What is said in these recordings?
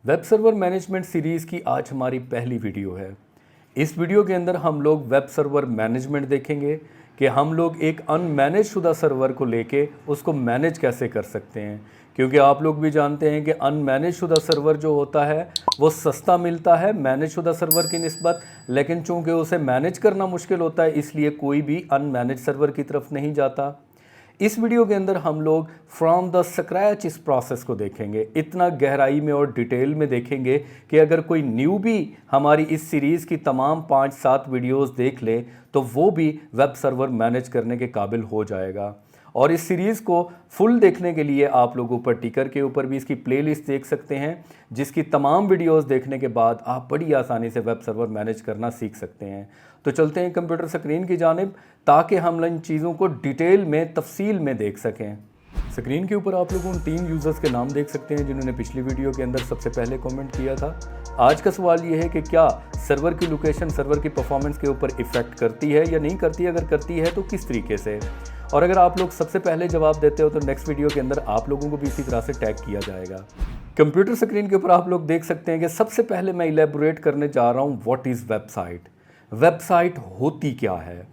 Web server management series की आज हमारी पहली वीडियो है। इस वीडियो के अंदर हम लोग वेब सर्वर मैनेजमेंट देखेंगे कि हम लोग एक अनमैनेज शुदा सर्वर को लेके उसको मैनेज कैसे कर सकते हैं, क्योंकि आप लोग भी जानते हैं कि अनमैनेज शुदा सर्वर जो होता है वो सस्ता मिलता है मैनेज शुदा सर्वर की निस्बत, लेकिन चूँकि उसे मैनेज करना मुश्किल होता है इसलिए कोई भी अनमैनेज सर्वर की तरफ नहीं जाता। इस वीडियो के अंदर हम लोग फ्रॉम द स्क्रैच इस प्रोसेस को देखेंगे, इतना गहराई में और डिटेल में देखेंगे कि अगर कोई न्यूबी हमारी इस सीरीज़ की तमाम 5-7 वीडियोस देख ले तो वो भी वेब सर्वर मैनेज करने के काबिल हो जाएगा। और इस सीरीज़ को फुल देखने के लिए आप लोग ऊपर टिकर के ऊपर भी इसकी प्लेलिस्ट देख सकते हैं, जिसकी तमाम वीडियोस देखने के बाद आप बड़ी आसानी से वेब सर्वर मैनेज करना सीख सकते हैं। तो चलते हैं कंप्यूटर स्क्रीन की जानिब ताकि हम इन चीज़ों को डिटेल में तफसील में देख सकें। स्क्रीन के ऊपर आप लोग उन 3 यूज़र्स के नाम देख सकते हैं जिन्होंने पिछली वीडियो के अंदर सबसे पहले कमेंट किया था। आज का सवाल ये है कि क्या सर्वर की लोकेशन सर्वर की परफॉर्मेंस के ऊपर इफ़ेक्ट करती है या नहीं करती है, अगर करती है तो किस तरीके से। और अगर आप लोग सबसे पहले जवाब देते हो तो नेक्स्ट वीडियो के अंदर आप लोगों को भी इसी तरह से टैग किया जाएगा। कंप्यूटर स्क्रीन के ऊपर आप लोग देख सकते हैं कि सबसे पहले मैं इलेबोरेट करने जा रहा हूँ व्हाट इज़ वेबसाइट। वेबसाइट होती क्या है।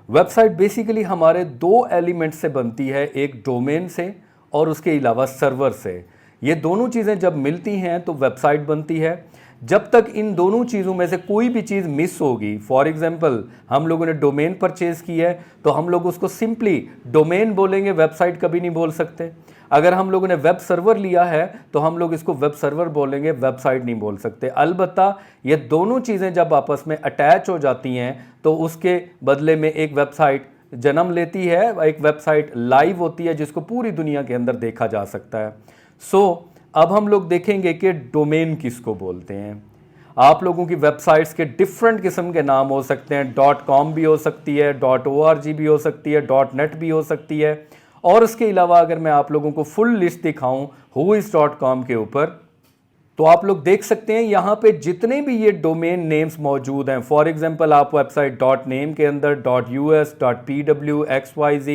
वेबसाइट बेसिकली हमारे 2 एलिमेंट से बनती है, एक डोमेन से और उसके अलावा सर्वर से। ये दोनों चीज़ें जब मिलती हैं तो वेबसाइट बनती है। जब तक इन दोनों चीज़ों में से कोई भी चीज़ मिस होगी, फॉर एग्जांपल हम लोगों ने डोमेन परचेज़ की है तो हम लोग उसको सिंपली डोमेन बोलेंगे, वेबसाइट कभी नहीं बोल सकते। अगर हम लोगों ने वेब सर्वर लिया है तो हम लोग इसको वेब सर्वर बोलेंगे, वेबसाइट नहीं बोल सकते। अलबत्ता ये दोनों चीज़ें जब आपस में अटैच हो जाती हैं तो उसके बदले में एक वेबसाइट जन्म लेती है, एक वेबसाइट लाइव होती है जिसको पूरी दुनिया के अंदर देखा जा सकता है। अब हम लोग देखेंगे कि डोमेन किसको बोलते हैं। आप लोगों की वेबसाइट्स के डिफरेंट किस्म के नाम हो सकते हैं, .com भी हो सकती है, .org भी हो सकती है, .net भी हो सकती है। और उसके अलावा अगर मैं आप लोगों को फुल लिस्ट दिखाऊं whois.com के ऊपर तो आप लोग देख सकते हैं यहाँ पे जितने भी ये डोमेन नेम्स मौजूद हैं। फॉर एग्जांपल आप वेबसाइट .name के अंदर .us, .pw, xyz,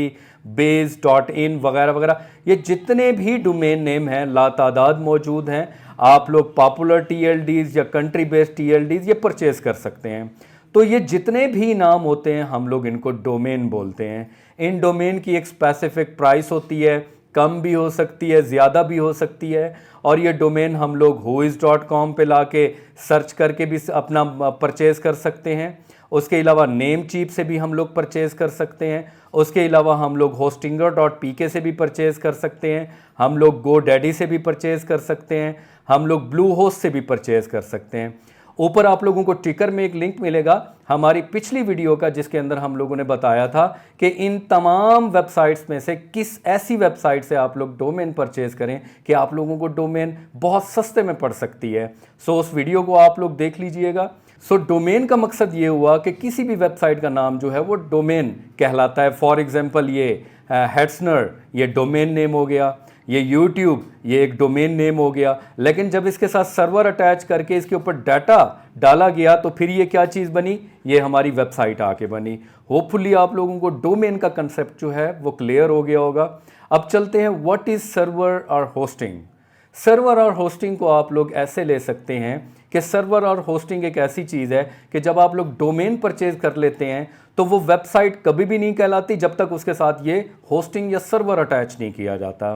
base, .in वगैरह वगैरह, ये जितने भी डोमेन नेम हैं लातादाद मौजूद हैं। आप लोग पॉपुलर TLDs या कंट्री बेस्ड TLDs ये परचेज कर सकते हैं। तो ये जितने भी नाम होते हैं हम लोग इनको डोमेन बोलते हैं। इन डोमेन की एक स्पेसिफिक प्राइस होती है, कम भी हो सकती है, ज़्यादा भी हो सकती है। और ये डोमेन हम लोग whois.com पे लाके सर्च करके भी अपना परचेज़ कर सकते हैं। उसके अलावा नेम चीप से भी हम लोग परचेज़ कर सकते हैं। उसके अलावा हम लोग hostinger.pk से भी परचेज़ कर सकते हैं। हम लोग GoDaddy से भी परचेज़ कर सकते हैं। हम लोग Bluehost से भी परचेज़ कर सकते हैं। ऊपर आप लोगों को टिकर में एक लिंक मिलेगा हमारी पिछली वीडियो का, जिसके अंदर हम लोगों ने बताया था कि इन तमाम वेबसाइट्स में से किस ऐसी वेबसाइट से आप लोग डोमेन परचेज करें कि आप लोगों को डोमेन बहुत सस्ते में पड़ सकती है। उस वीडियो को आप लोग देख लीजिएगा। डोमेन का मकसद ये हुआ कि किसी भी वेबसाइट का नाम जो है वो डोमेन कहलाता है। फॉर एग्जांपल ये हेट्सनर ये डोमेन नेम हो गया, ये यूट्यूब ये एक डोमेन नेम हो गया। लेकिन जब इसके साथ सर्वर अटैच करके इसके ऊपर डाटा डाला गया तो फिर ये क्या चीज़ बनी, ये हमारी वेबसाइट आके बनी। होपफुली आप लोगों को डोमेन का कंसेप्ट जो है वो क्लियर हो गया होगा। अब चलते हैं व्हाट इज़ सर्वर और होस्टिंग। सर्वर और होस्टिंग को आप लोग ऐसे ले सकते हैं कि सर्वर और होस्टिंग एक ऐसी चीज़ है कि जब आप लोग डोमेन परचेज कर लेते हैं तो वो वेबसाइट कभी भी नहीं कहलाती जब तक उसके साथ ये होस्टिंग या सर्वर अटैच नहीं किया जाता।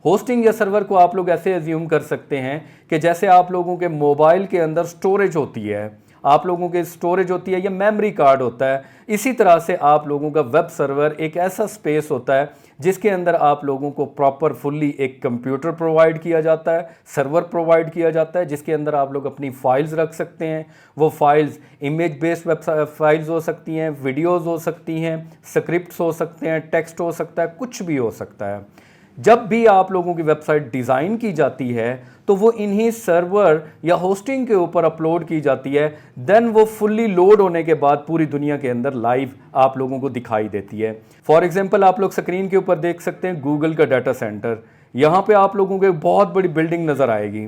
होस्टिंग या सर्वर को आप लोग ऐसे एज्यूम कर सकते हैं कि जैसे आप लोगों के मोबाइल के अंदर स्टोरेज होती है, आप लोगों के स्टोरेज होती है या मेमोरी कार्ड होता है, इसी तरह से आप लोगों का वेब सर्वर एक ऐसा स्पेस होता है जिसके अंदर आप लोगों को प्रॉपर फुल्ली एक कंप्यूटर प्रोवाइड किया जाता है, सर्वर प्रोवाइड किया जाता है, जिसके अंदर आप लोग अपनी फाइल्स रख सकते हैं। वो files image based web files हो सकती हैं, वीडियोज़ हो सकती हैं, स्क्रिप्ट्स हो सकते हैं, टेक्स्ट हो सकता है, कुछ भी हो सकता है। जब भी आप लोगों की वेबसाइट डिज़ाइन की जाती है तो वो इन्हीं सर्वर या होस्टिंग के ऊपर अपलोड की जाती है। देन वो फुल्ली लोड होने के बाद पूरी दुनिया के अंदर लाइव आप लोगों को दिखाई देती है। फॉर एग्जांपल आप लोग स्क्रीन के ऊपर देख सकते हैं गूगल का डाटा सेंटर। यहाँ पे आप लोगों को एक बहुत बड़ी बिल्डिंग नज़र आएगी।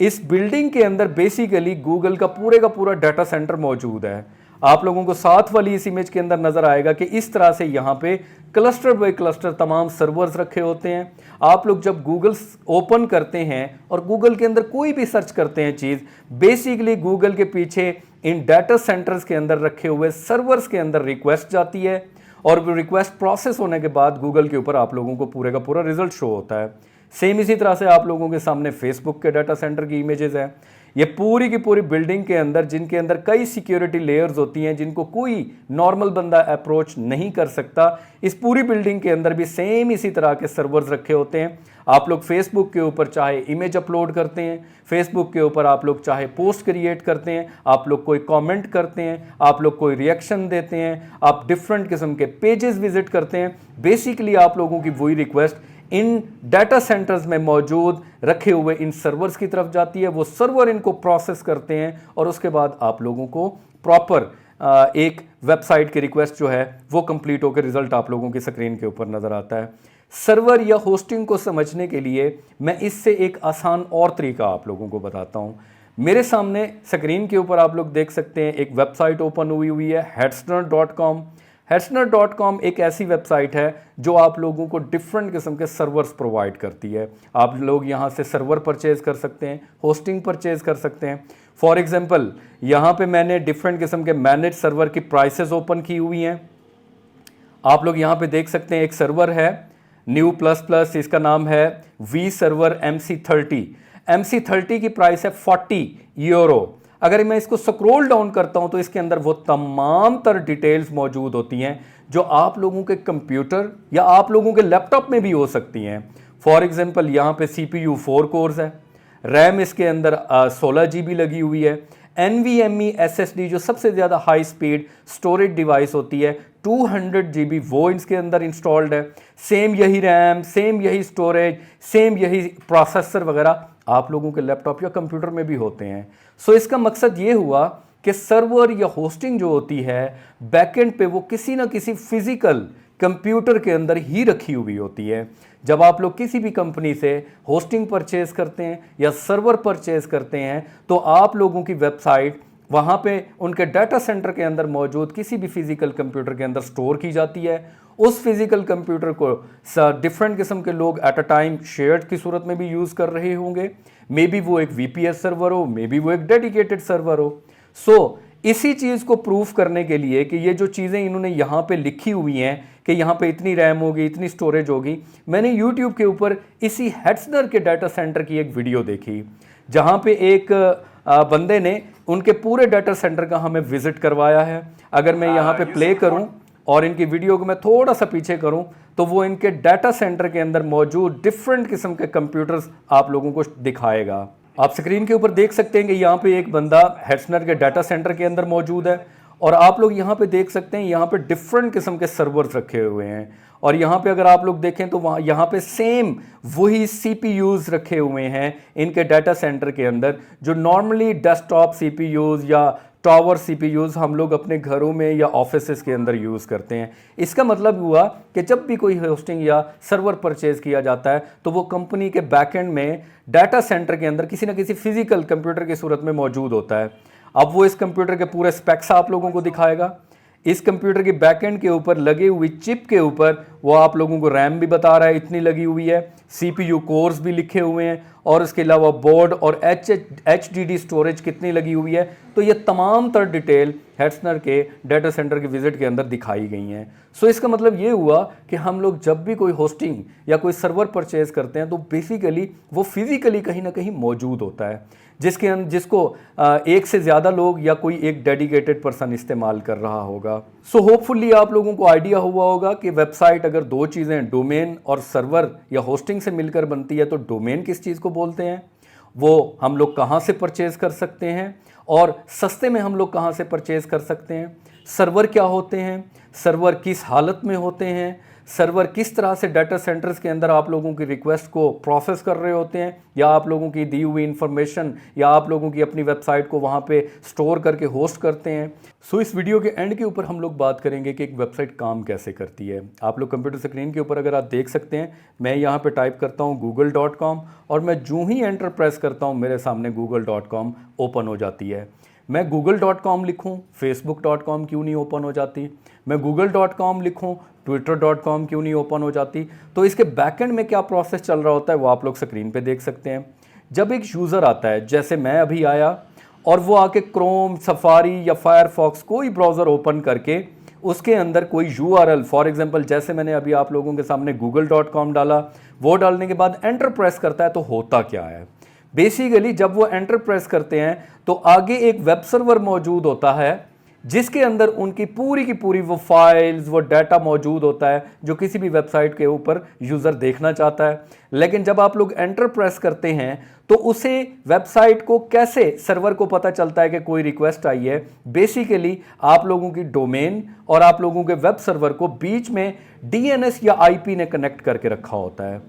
इस बिल्डिंग के अंदर बेसिकली गूगल का पूरा डाटा सेंटर मौजूद है। आप लोगों को साथ वाली इस इमेज के अंदर नजर आएगा कि इस तरह से यहाँ पे क्लस्टर बाय क्लस्टर तमाम सर्वर्स रखे होते हैं। आप लोग जब गूगल ओपन करते हैं और गूगल के अंदर कोई भी सर्च करते हैं चीज़, बेसिकली गूगल के पीछे इन डाटा सेंटर्स के अंदर रखे हुए सर्वर्स के अंदर रिक्वेस्ट जाती है और वो रिक्वेस्ट प्रोसेस होने के बाद गूगल के ऊपर आप लोगों को पूरे का पूरा रिजल्ट शो होता है। सेम इसी तरह से आप लोगों के सामने फेसबुक के डाटा सेंटर की इमेजेस हैं। ये पूरी की पूरी बिल्डिंग के अंदर, जिनके अंदर कई सिक्योरिटी लेयर्स होती हैं जिनको कोई नॉर्मल बंदा अप्रोच नहीं कर सकता, इस पूरी बिल्डिंग के अंदर भी सेम इसी तरह के सर्वर्स रखे होते हैं। आप लोग फेसबुक के ऊपर चाहे इमेज अपलोड करते हैं, फेसबुक के ऊपर आप लोग चाहे पोस्ट क्रिएट करते हैं, आप लोग कोई कमेंट करते हैं, आप लोग कोई रिएक्शन देते हैं, आप डिफरेंट किस्म के पेजेस विजिट करते हैं, बेसिकली आप लोगों की वही रिक्वेस्ट इन डाटा सेंटर्स में मौजूद रखे हुए इन सर्वर्स की तरफ जाती है। वो सर्वर इनको प्रोसेस करते हैं और उसके बाद आप लोगों को प्रॉपर एक वेबसाइट की रिक्वेस्ट जो है वो कंप्लीट होकर रिजल्ट आप लोगों की स्क्रीन के ऊपर नजर आता है। सर्वर या होस्टिंग को समझने के लिए मैं इससे एक आसान और तरीका आप लोगों को बताता हूं। मेरे सामने स्क्रीन के ऊपर आप लोग देख सकते हैं एक वेबसाइट ओपन हुई है hetzner.com। hetzner.com एक ऐसी वेबसाइट है जो आप लोगों को डिफरेंट किस्म के सर्वर्स प्रोवाइड करती है। आप लोग यहाँ से सर्वर परचेज कर सकते हैं, होस्टिंग परचेज कर सकते हैं। फॉर एग्जांपल यहाँ पे मैंने डिफरेंट किस्म के मैनेज सर्वर की प्राइसेस ओपन की हुई हैं। आप लोग यहाँ पे देख सकते हैं एक सर्वर है न्यू प्लस, इसका नाम है वी सर्वर MC30 की प्राइस है 40 यूरो। अगर मैं इसको स्क्रॉल डाउन करता हूं तो इसके अंदर वो तमाम तर डिटेल्स मौजूद होती हैं जो आप लोगों के कंप्यूटर या आप लोगों के लैपटॉप में भी हो सकती हैं। फॉर एग्जांपल यहाँ पे CPU 4 कोर्स है, रैम इसके अंदर 16 GB लगी हुई है, NVMe SSD जो सबसे ज़्यादा हाई स्पीड स्टोरेज डिवाइस होती है 200 GB वो इसके अंदर इंस्टॉल्ड है। सेम यही रैम, सेम यही स्टोरेज, सेम यही प्रोसेसर वगैरह आप लोगों के लैपटॉप या कंप्यूटर में भी होते हैं। सो इसका मकसद ये हुआ कि सर्वर या होस्टिंग जो होती है बैकएंड पे वो किसी ना किसी फिजिकल कंप्यूटर के अंदर ही रखी हुई होती है। जब आप लोग किसी भी कंपनी से होस्टिंग परचेज करते हैं या सर्वर परचेज करते हैं तो आप लोगों की वेबसाइट वहाँ पे उनके डाटा सेंटर के अंदर मौजूद किसी भी फिजिकल कंप्यूटर के अंदर स्टोर की जाती है। उस फिजिकल कंप्यूटर को डिफरेंट किस्म के लोग एट अ टाइम शेयर्ड की सूरत में भी यूज़ कर रहे होंगे। मे बी वो एक VPS सर्वर हो, मे बी वो एक डेडिकेटेड सर्वर हो। सो इसी चीज़ को प्रूफ करने के लिए कि ये जो चीज़ें इन्होंने यहाँ पे लिखी हुई हैं कि यहाँ पे इतनी रैम होगी, इतनी स्टोरेज होगी, मैंने YouTube के ऊपर इसी हेट्सनर के डाटा सेंटर की एक वीडियो देखी जहाँ पे एक बंदे ने उनके पूरे डाटा सेंटर का हमें विजिट करवाया है। अगर मैं यहाँ पे प्ले करूँ और इनकी वीडियो को मैं थोड़ा सा पीछे करूं तो वो इनके डाटा सेंटर के अंदर मौजूद डिफरेंट किस्म के कंप्यूटर्स आप लोगों को दिखाएगा। आप स्क्रीन के ऊपर देख सकते हैं कि यहाँ पे एक बंदा हेट्सनर के डाटा सेंटर के अंदर मौजूद है और आप लोग यहाँ पे देख सकते हैं यहाँ पे डिफरेंट किस्म के सर्वर्स रखे हुए हैं और यहाँ पे अगर आप लोग देखें तो वहाँ यहाँ पे सेम वही CPUs रखे हुए हैं इनके डाटा सेंटर के अंदर जो नॉर्मली डेस्कटॉप CPUs या टावर CPUs हम लोग अपने घरों में या ऑफिसेस के अंदर यूज़ करते हैं। इसका मतलब हुआ कि जब भी कोई होस्टिंग या सर्वर परचेज किया जाता है तो वो कंपनी के बैकएंड में डाटा सेंटर के अंदर किसी ना किसी फिजिकल कंप्यूटर की सूरत में मौजूद होता है। अब वो इस कंप्यूटर के पूरे स्पेक्स आप लोगों को दिखाएगा। इस कंप्यूटर के बैकएंड के ऊपर लगे हुई चिप के ऊपर वो आप लोगों को रैम भी बता रहा है इतनी लगी हुई है, CPU कोर्स भी लिखे हुए हैं और इसके अलावा बोर्ड और HDD स्टोरेज कितनी लगी हुई है। तो ये तमाम तर डिटेल हेट्सनर के डाटा सेंटर के विजिट के अंदर दिखाई गई हैं। सो इसका मतलब ये हुआ कि हम लोग जब भी कोई होस्टिंग या कोई सर्वर परचेज करते हैं तो बेसिकली वो फिजिकली कहीं ना कहीं मौजूद होता है जिसको एक से ज़्यादा लोग या कोई एक डेडिकेटेड पर्सन इस्तेमाल कर रहा होगा। सो होपफुली आप लोगों को आइडिया हुआ होगा कि वेबसाइट अगर दो चीज़ें डोमेन और सर्वर या होस्टिंग से मिलकर बनती है तो डोमेन किस चीज़ को बोलते हैं, वो हम लोग कहाँ से परचेज़ कर सकते हैं और सस्ते में हम लोग कहाँ से परचेज़ कर सकते हैं, सर्वर क्या होते हैं, सर्वर किस हालत में होते हैं, सर्वर किस तरह से डाटा सेंटर्स के अंदर आप लोगों की रिक्वेस्ट को प्रोसेस कर रहे होते हैं या आप लोगों की दी हुई इंफॉर्मेशन या आप लोगों की अपनी वेबसाइट को वहाँ पे स्टोर करके होस्ट करते हैं। सो इस वीडियो के एंड के ऊपर हम लोग बात करेंगे कि एक वेबसाइट काम कैसे करती है। आप लोग कंप्यूटर स्क्रीन के ऊपर अगर आप देख सकते हैं, मैं यहाँ पर टाइप करता हूँ google.com और मैं जो ही एंटर प्रेस करता हूँ मेरे सामने google.com ओपन हो जाती है। मैं google.com लिखूं, facebook.com क्यों नहीं ओपन हो जाती? मैं google.com लिखूं, twitter.com क्यों नहीं ओपन हो जाती? तो इसके बैकएंड में क्या प्रोसेस चल रहा होता है वो आप लोग स्क्रीन पे देख सकते हैं। जब एक यूज़र आता है, जैसे मैं अभी आया, और वो आके क्रोम, सफारी या फायरफॉक्स कोई ब्राउज़र ओपन करके उसके अंदर कोई URL, फॉर एग्जांपल जैसे मैंने अभी आप लोगों के सामने google.com डाला, वो डालने के बाद एंटर प्रेस करता है तो होता क्या है? बेसिकली जब वो एंटर प्रेस करते हैं तो आगे एक वेब सर्वर मौजूद होता है जिसके अंदर उनकी पूरी की पूरी वो फाइल्स, वो डाटा मौजूद होता है जो किसी भी वेबसाइट के ऊपर यूज़र देखना चाहता है। लेकिन जब आप लोग एंटर प्रेस करते हैं तो उसे वेबसाइट को कैसे, सर्वर को पता चलता है कि कोई रिक्वेस्ट आई है? बेसिकली आप लोगों की डोमेन और आप लोगों के वेब सर्वर को बीच में DNS या IP ने कनेक्ट करके रखा होता है।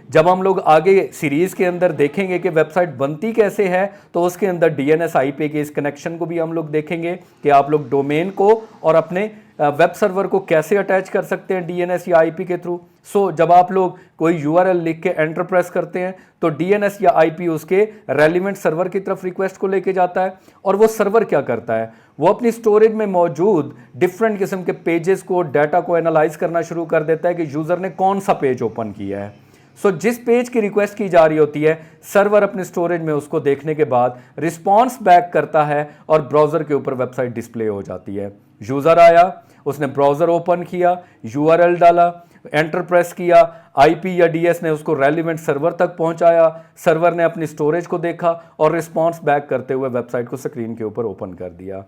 जब हम लोग आगे सीरीज़ के अंदर देखेंगे कि वेबसाइट बनती कैसे है, तो उसके अंदर DNS IP के इस कनेक्शन को भी हम लोग देखेंगे कि आप लोग डोमेन को और अपने वेब सर्वर को कैसे अटैच कर सकते हैं DNS या IP के थ्रू। सो जब आप लोग कोई URL लिख के एंटर प्रेस करते हैं तो DNS या IP उसके रेलिवेंट सर्वर की तरफ रिक्वेस्ट को लेके जाता है, और वो सर्वर क्या करता है? वो अपनी स्टोरेज में मौजूद डिफरेंट किस्म के पेजेस को, डाटा को एनालाइज करना शुरू कर देता है कि यूज़र ने कौन सा पेज ओपन किया है। जिस पेज की रिक्वेस्ट की जा रही होती है, सर्वर अपने स्टोरेज में उसको देखने के बाद रिस्पॉन्स बैक करता है और ब्राउज़र के ऊपर वेबसाइट डिस्प्ले हो जाती है। यूज़र आया, उसने ब्राउज़र ओपन किया, URL डाला, एंटर प्रेस किया, IP या DS ने उसको रेलिवेंट सर्वर तक पहुंचाया, सर्वर ने अपनी स्टोरेज को देखा और रिस्पॉन्स बैक करते हुए वेबसाइट को स्क्रीन के ऊपर ओपन कर दिया।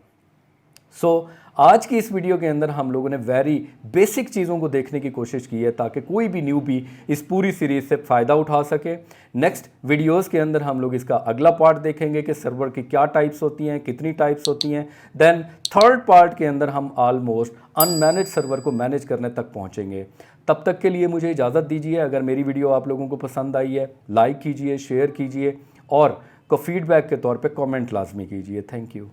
आज की इस वीडियो के अंदर हम लोगों ने वेरी बेसिक चीज़ों को देखने की कोशिश की है ताकि कोई भी न्यूबी इस पूरी सीरीज से फ़ायदा उठा सके। नेक्स्ट वीडियोस के अंदर हम लोग इसका अगला पार्ट देखेंगे कि सर्वर की क्या टाइप्स होती हैं, कितनी टाइप्स होती हैं। देन थर्ड पार्ट के अंदर हम ऑलमोस्ट अनमैनेज सर्वर को मैनेज करने तक पहुँचेंगे। तब तक के लिए मुझे इजाज़त दीजिए। अगर मेरी वीडियो आप लोगों को पसंद आई है, लाइक कीजिए, शेयर कीजिए और फीडबैक के तौर पर कॉमेंट लाजमी कीजिए। Thank you.